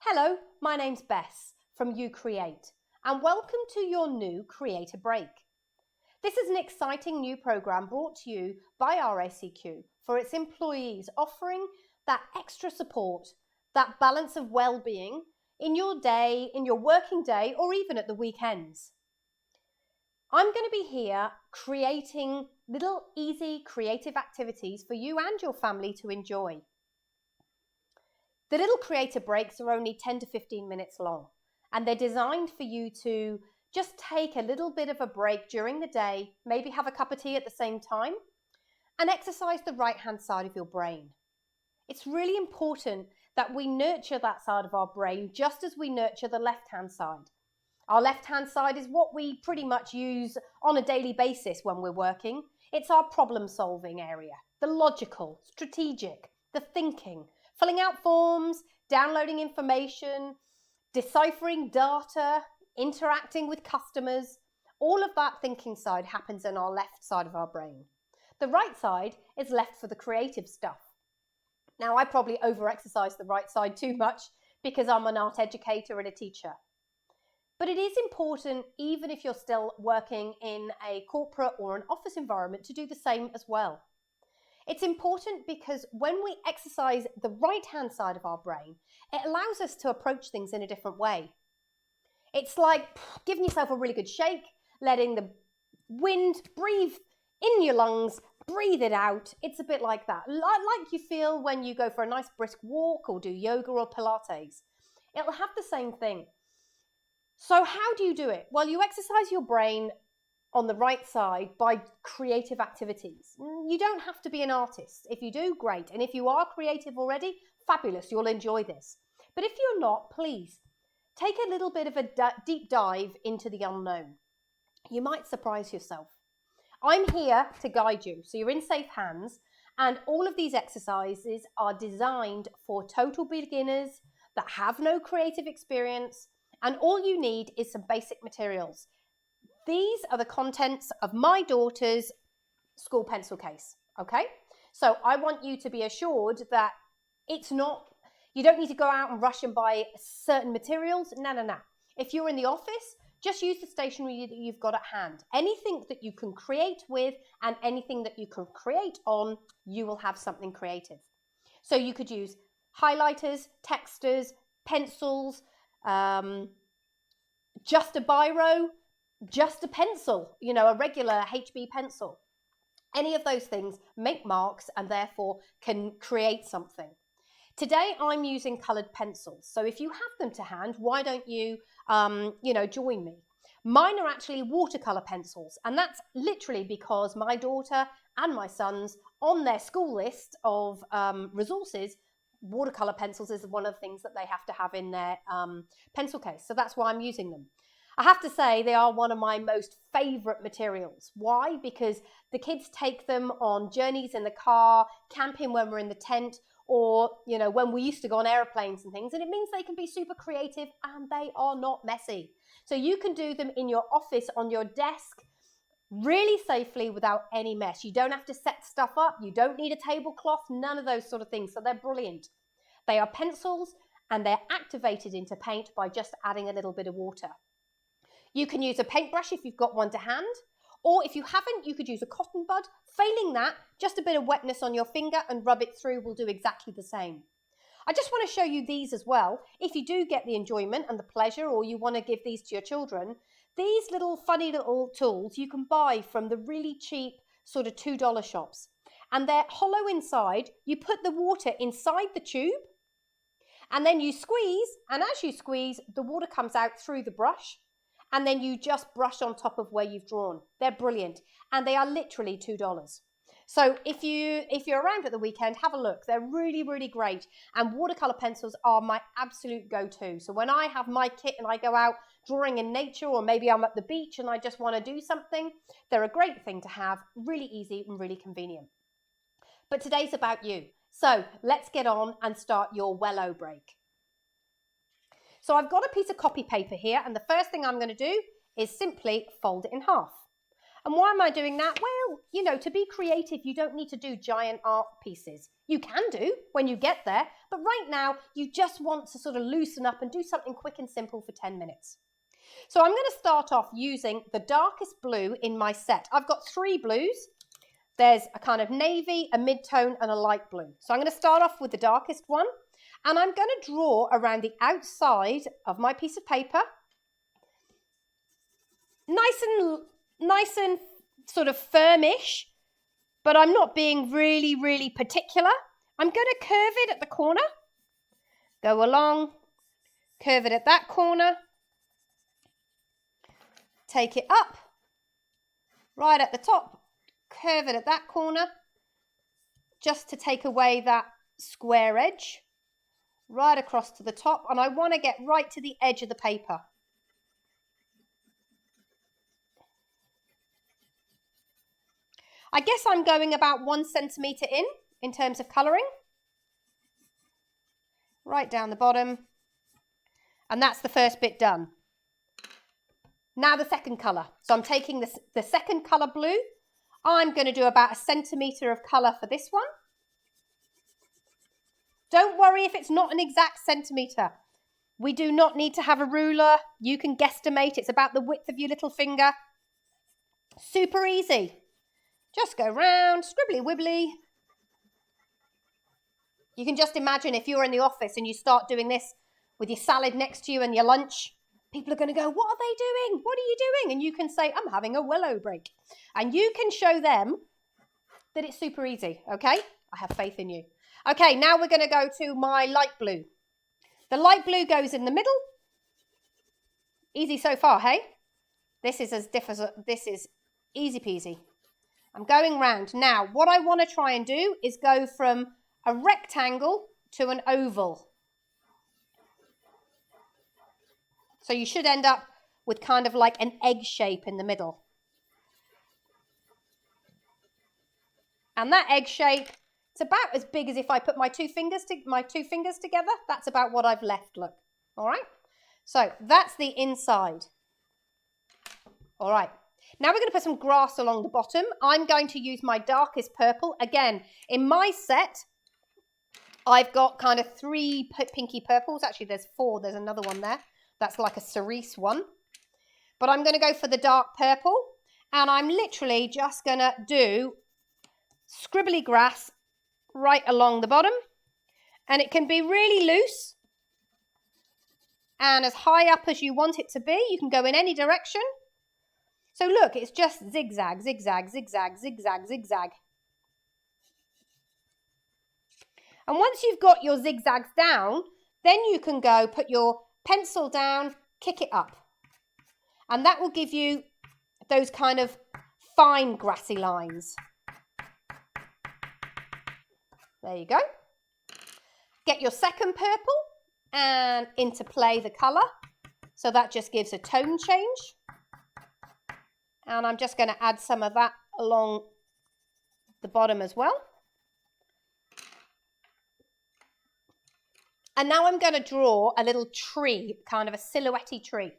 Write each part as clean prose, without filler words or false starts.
Hello, my name's Bess from You Create, and welcome to your new Creator Break. This is an exciting new program brought to you by RACQ for its employees, offering that extra support, that balance of well-being in your day, in your working day, or even at the weekends. I'm going to be here creating little easy creative activities for you and your family to enjoy. The little creator breaks are only 10 to 15 minutes long, and they're designed for you to just take a little bit of a break during the day, maybe have a cup of tea at the same time, and exercise the right-hand side of your brain. It's really important that we nurture that side of our brain just as we nurture the left-hand side. Our left-hand side is what we pretty much use on a daily basis when we're working. It's our problem-solving area, the logical, strategic, the thinking, filling out forms, downloading information, deciphering data, interacting with customers. All of that thinking side happens in our left side of our brain. The right side is left for the creative stuff. Now, I probably over-exercise the right side too much because I'm an art educator and a teacher. But it is important, even if you're still working in a corporate or an office environment, to do the same as well. It's important because when we exercise the right-hand side of our brain, it allows us to approach things in a different way. It's like giving yourself a really good shake, letting the wind breathe in your lungs, breathe it out. It's a bit like that, like you feel when you go for a nice brisk walk or do yoga or Pilates. It'll have the same thing. So how do you do it? Well, you exercise your brain on the right side by creative activities. You don't have to be an artist. If you do, great. And if you are creative already, fabulous, you'll enjoy this. But if you're not, please take a little bit of a deep dive into the unknown. You might surprise yourself. I'm here to guide you, so you're in safe hands, and all of these exercises are designed for total beginners that have no creative experience, and all you need is some basic materials. These are the contents of my daughter's school pencil case, okay? So I want you to be assured that you don't need to go out and rush and buy certain materials. No. If you're in the office, just use the stationery that you've got at hand. Anything that you can create with and anything that you can create on, you will have something creative. So you could use highlighters, texters, pencils, just a biro, just a pencil, a regular HB pencil. Any of those things make marks and therefore can create something. Today I'm using coloured pencils, so if you have them to hand, why don't you, join me? Mine are actually watercolour pencils, and that's literally because my daughter and my sons, on their school list of resources, watercolour pencils is one of the things that they have to have in their pencil case, so that's why I'm using them. I have to say they are one of my most favourite materials. Why? Because the kids take them on journeys in the car, camping when we're in the tent, or, when we used to go on aeroplanes and things, and it means they can be super creative and they are not messy. So you can do them in your office, on your desk, really safely without any mess. You don't have to set stuff up. You don't need a tablecloth, none of those sort of things. So they're brilliant. They are pencils and they're activated into paint by just adding a little bit of water. You can use a paintbrush if you've got one to hand, or if you haven't, you could use a cotton bud. Failing that, just a bit of wetness on your finger and rub it through will do exactly the same. I just want to show you these as well. If you do get the enjoyment and the pleasure, or you want to give these to your children, these little funny little tools you can buy from the really cheap sort of $2 shops. And they're hollow inside. You put the water inside the tube, and then you squeeze, and as you squeeze, the water comes out through the brush. And then you just brush on top of where you've drawn. They're brilliant, and they are literally $2. So if you're around at the weekend, have a look. They're really, really great, and watercolor pencils are my absolute go-to. So when I have my kit and I go out drawing in nature, or maybe I'm at the beach and I just want to do something, they're a great thing to have, really easy and really convenient. But today's about you. So let's get on and start your Wello break. So I've got a piece of copy paper here, and the first thing I'm going to do is simply fold it in half. And why am I doing that? Well, you know, to be creative, you don't need to do giant art pieces. You can do when you get there, but right now you just want to sort of loosen up and do something quick and simple for 10 minutes. So I'm going to start off using the darkest blue in my set. I've got 3 blues. There's a kind of navy, a mid-tone and a light blue. So I'm going to start off with the darkest one, and I'm going to draw around the outside of my piece of paper. Nice and sort of firmish, but I'm not being really particular. I'm going to curve it at the corner, go along, curve it at that corner, take it up, right at the top, curve it at that corner, just to take away that square edge, right across to the top, and I want to get right to the edge of the paper. I guess I'm going about 1 centimetre in terms of colouring. Right down the bottom. And that's the first bit done. Now the second colour. So I'm taking the second colour blue. I'm going to do about 1 centimetre of colour for this one. Don't worry if it's not an exact centimetre. We do not need to have a ruler. You can guesstimate. It's about the width of your little finger. Super easy. Just go round, scribbly wibbly. You can just imagine if you're in the office and you start doing this with your salad next to you and your lunch, people are going to go, what are they doing? What are you doing? And you can say, I'm having a Wello break. And you can show them that it's super easy, okay? I have faith in you. Okay, now we're going to go to my light blue. The light blue goes in the middle. Easy so far, hey? This is easy peasy. I'm going round. Now, what I want to try and do is go from a rectangle to an oval. So you should end up with kind of like an egg shape in the middle. And that egg shape, it's about as big as if I put my two fingers together. That's about what I've left, look. All right? So that's the inside. All right. Now we're going to put some grass along the bottom. I'm going to use my darkest purple. Again, in my set, I've got kind of 3 pinky purples. Actually, there's 4. There's another one there. That's like a cerise one. But I'm going to go for the dark purple. And I'm literally just going to do scribbly grass right along the bottom. And it can be really loose and as high up as you want it to be. You can go in any direction. So look, it's just zigzag, zigzag, zigzag, zigzag, zigzag. And once you've got your zigzags down, then you can go put your pencil down, kick it up. And that will give you those kind of fine grassy lines. There you go. Get your second purple and interplay the colour. So that just gives a tone change. And I'm just going to add some of that along the bottom as well. And now I'm going to draw a little tree, kind of a silhouette-y tree.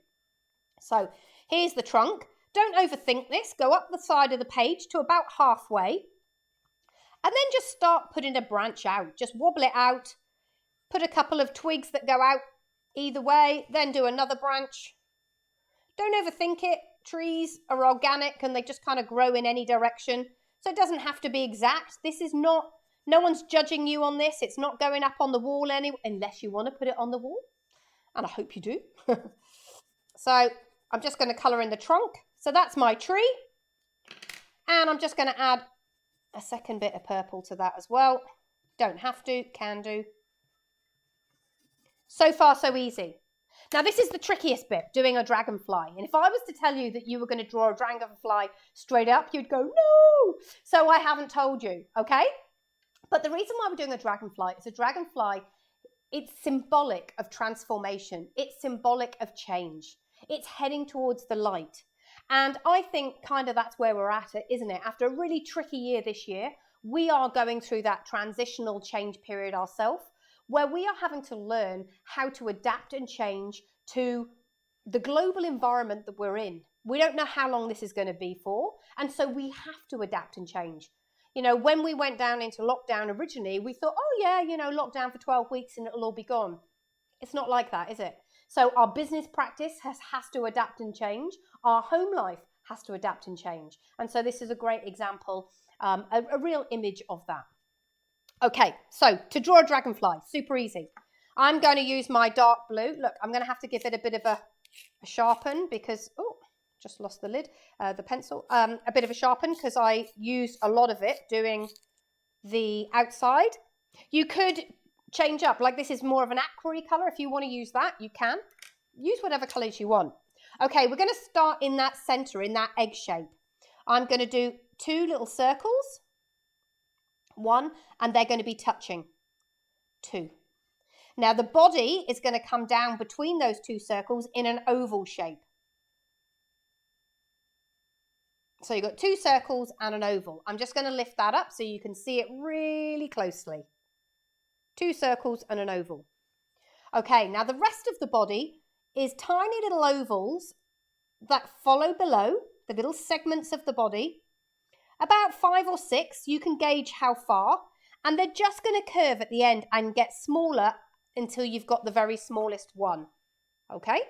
So here's the trunk. Don't overthink this. Go up the side of the page to about halfway. And then just start putting a branch out. Just wobble it out. Put a couple of twigs that go out either way. Then do another branch. Don't overthink it. Trees are organic and they just kind of grow in any direction. So it doesn't have to be exact. This is not, no one's judging you on this. It's not going up on the wall unless you want to put it on the wall. And I hope you do. So I'm just going to colour in the trunk. So that's my tree. And I'm just going to add a second bit of purple to that as well. Don't have to, can do. So far, so easy. Now, this is the trickiest bit, doing a dragonfly. And if I was to tell you that you were going to draw a dragonfly straight up, you'd go, no! So I haven't told you, okay? But the reason why we're doing a dragonfly is a dragonfly, it's symbolic of transformation. It's symbolic of change. It's heading towards the light. And I think kind of that's where we're at, isn't it? After a really tricky year this year, we are going through that transitional change period ourselves, where we are having to learn how to adapt and change to the global environment that we're in. We don't know how long this is going to be for, and so we have to adapt and change. You know, when we went down into lockdown originally, we thought, oh yeah, you know, lockdown for 12 weeks and it'll all be gone. It's not like that, is it? So our business practice has to adapt and change. Our home life has to adapt and change. And so this is a great example, a real image of that. Okay, so to draw a dragonfly, super easy. I'm going to use my dark blue. Look, I'm going to have to give it a bit of a sharpen because, oh, just lost the lid, the pencil. A bit of a sharpen because I use a lot of it doing the outside. You could change up, like this is more of an aqua colour. If you want to use that, you can. Use whatever colours you want. Okay, we're going to start in that centre, in that egg shape. I'm going to do 2 little circles. 1, and they're going to be touching. 2. Now the body is going to come down between those 2 circles in an oval shape. So you've got 2 circles and an oval. I'm just going to lift that up so you can see it really closely. 2 circles and an oval. Okay, now the rest of the body is tiny little ovals that follow below, the little segments of the body. About 5 or 6, you can gauge how far, and they're just going to curve at the end and get smaller until you've got the very smallest one. Okay?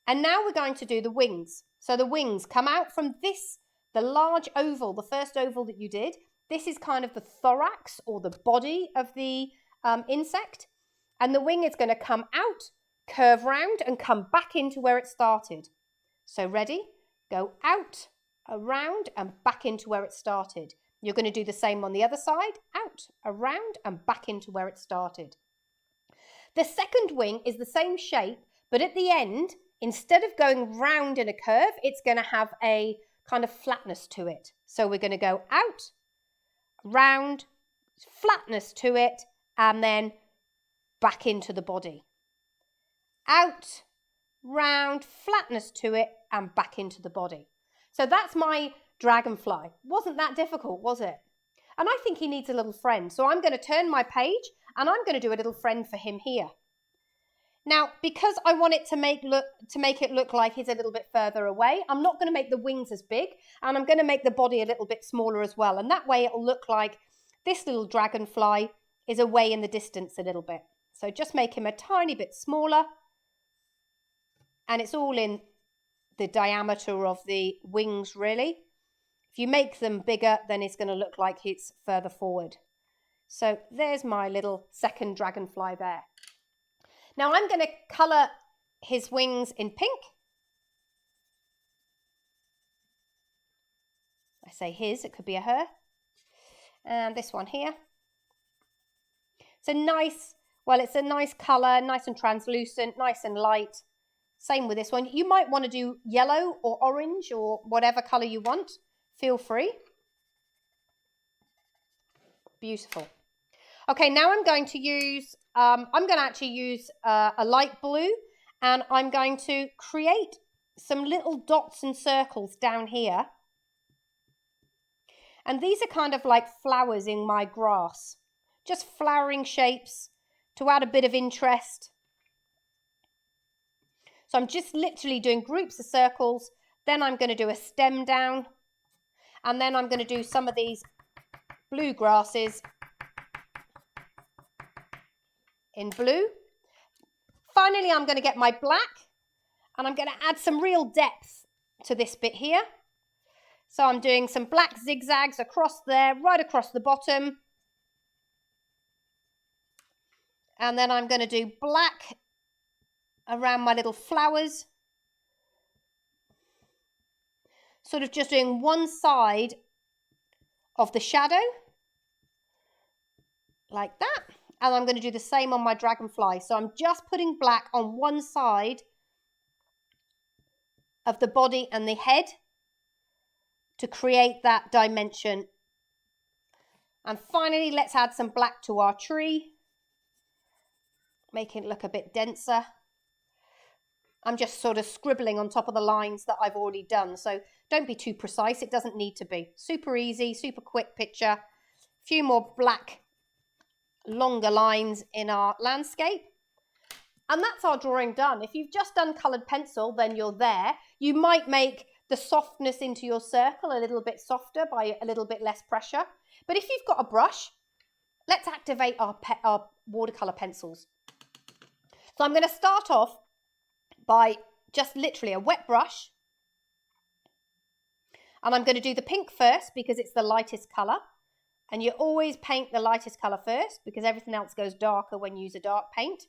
And now we're going to do the wings. So the wings come out from this, the large oval, the first oval that you did. This is kind of the thorax or the body of the insect. And the wing is going to come out, curve round and come back into where it started. So ready? Go out, around and back into where it started. You're going to do the same on the other side. Out, around and back into where it started. The second wing is the same shape, but at the end, instead of going round in a curve, it's going to have a kind of flatness to it. So we're going to go out, round, flatness to it, and then back into the body. Out, round, flatness to it, and back into the body. So that's my dragonfly. Wasn't that difficult, was it? And I think he needs a little friend. So I'm going to turn my page and I'm going to do a little friend for him here. Now, because I want it to make it look like he's a little bit further away, I'm not going to make the wings as big, and I'm going to make the body a little bit smaller as well. And that way it'll look like this little dragonfly is away in the distance a little bit. So just make him a tiny bit smaller. And it's all in the diameter of the wings, really. If you make them bigger, then it's going to look like it's further forward. So there's my little second dragonfly there. Now I'm going to colour his wings in pink. I say his, it could be a her. And this one here. It's a nice, well, it's a nice colour, nice and translucent, nice and light. Same with this one. You might want to do yellow or orange or whatever colour you want. Feel free. Beautiful. Okay, now I'm going to use, actually use a light blue, and I'm going to create some little dots and circles down here. And these are kind of like flowers in my grass. Just flowering shapes to add a bit of interest. So I'm just literally doing groups of circles. Then I'm going to do a stem down. And then I'm going to do some of these blue grasses in blue. Finally, I'm going to get my black. And I'm going to add some real depth to this bit here. So I'm doing some black zigzags across there, right across the bottom. And then I'm going to do black around my little flowers. Sort of just doing one side of the shadow, like that. And I'm going to do the same on my dragonfly. So I'm just putting black on one side of the body and the head to create that dimension. And finally, let's add some black to our tree, making it look a bit denser. I'm just sort of scribbling on top of the lines that I've already done. So don't be too precise. It doesn't need to be. Super easy, super quick picture. A few more black, longer lines in our landscape. And that's our drawing done. If you've just done coloured pencil, then you're there. You might make the softness into your circle a little bit softer by a little bit less pressure. But if you've got a brush, let's activate our watercolour pencils. So I'm going to start off by just literally a wet brush. And I'm going to do the pink first because it's the lightest colour. And you always paint the lightest colour first because everything else goes darker when you use a dark paint.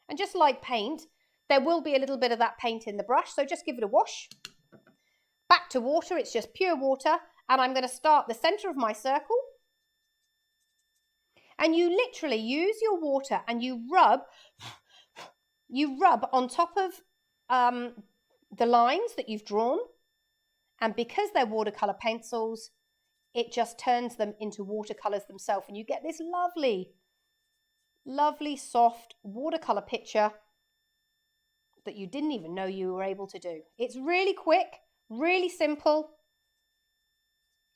And just like paint, there will be a little bit of that paint in the brush, so just give it a wash. Back to water, it's just pure water, and I'm going to start the centre of my circle. And you literally use your water and you rub on top of the lines that you've drawn. And because they're watercolour pencils, it just turns them into watercolours themselves, and you get this lovely soft watercolour picture that you didn't even know you were able to do. It's really quick, really simple.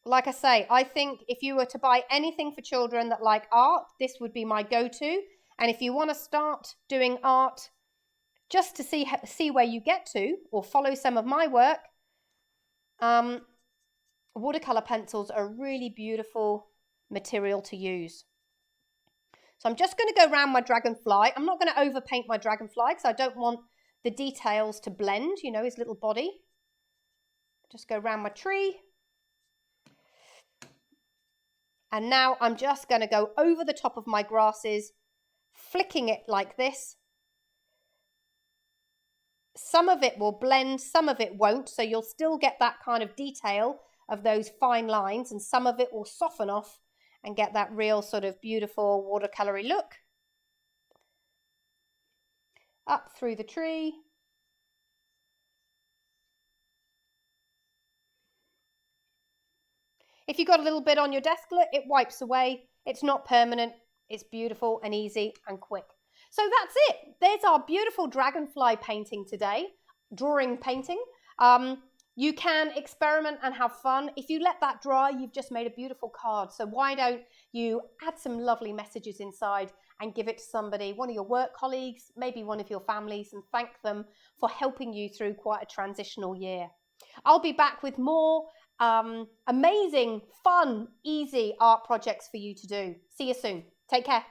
Like I say, I think if you were to buy anything for children that like art, this would be my go-to. And if you want to start doing art just to see where you get to, or follow some of my work, watercolour pencils are a really beautiful material to use. So I'm just going to go around my dragonfly. I'm not going to overpaint my dragonfly because I don't want the details to blend, you know, his little body. Just go around my tree. And now I'm just going to go over the top of my grasses, flicking it like this. Some of it will blend, some of it won't, so you'll still get that kind of detail of those fine lines, and some of it will soften off and get that real sort of beautiful watercolour-y look. Up through the tree. If you've got a little bit on your desk, look, it wipes away. It's not permanent. It's beautiful and easy and quick. So that's it. There's our beautiful dragonfly painting today, drawing painting. You can experiment and have fun. If you let that dry, you've just made a beautiful card. So why don't you add some lovely messages inside and give it to somebody, one of your work colleagues, maybe one of your families, and thank them for helping you through quite a transitional year. I'll be back with more amazing, fun, easy art projects for you to do. See you soon. Take care.